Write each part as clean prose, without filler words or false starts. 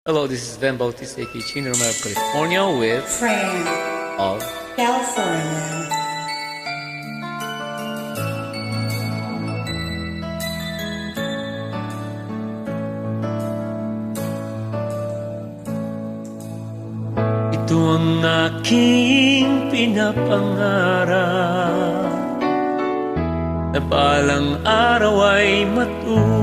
Hello, this is Ben Bautista, aka Chino Romero of California with Fran, of California. Ito ang aking pinapangarap, na balang araw ay matutupad.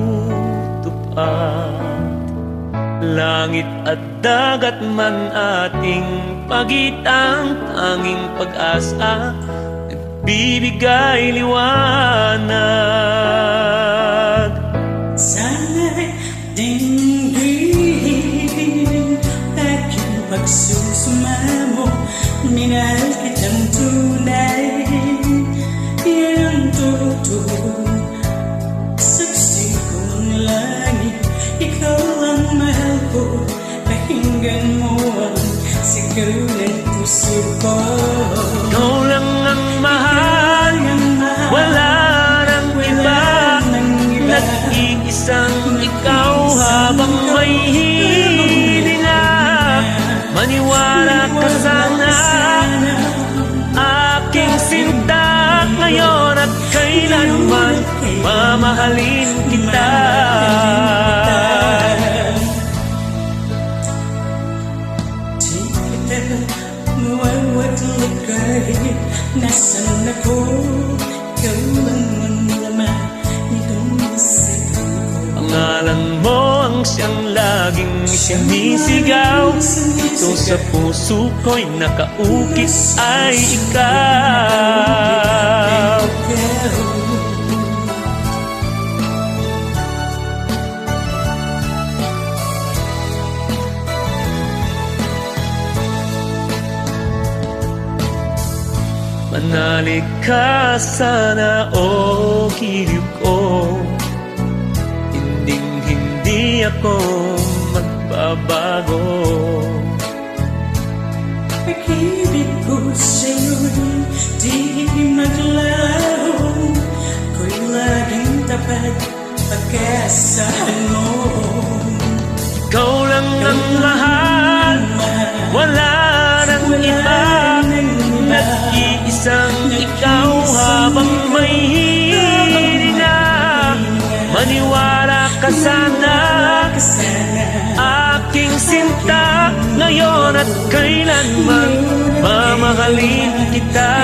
Langit at dagat man ating pagitan, tanging pag-asa nagbibigay liwanag. Sana'y dinggin aking pagsusumamo, minahal kitang tunay, yan ang totoo. Saksi ko ang langit, ikaw ang mahal ko, pakinggan mo ang sigaw ng puso ko. Ikaw lang ang mahal, wala nang iba, nag-iisang ikaw habang may hilinga. Maniwala ka sana, aking sinta, ngayon at kailanman mamahalin kita. Mawawag kahit nasan ako, ikaw lang ang laman nitong isip ko. Pangalan mo ang siyang laging sinisigaw, ito sa puso ko'y nakaukit ay ikaw. Manalig ka sana o hiliw ko, hindi ako magbabago. Pag-ibig ko sa'yo'y di maglaho, ako'y laging tapat, pag-asahan mo. Ikaw lang ang mahal, wala nang iba, nag-iisang ikaw habang may hilinga. Maniwala ka sana, aking sinta, ngayon at kailanman mamahalin kita.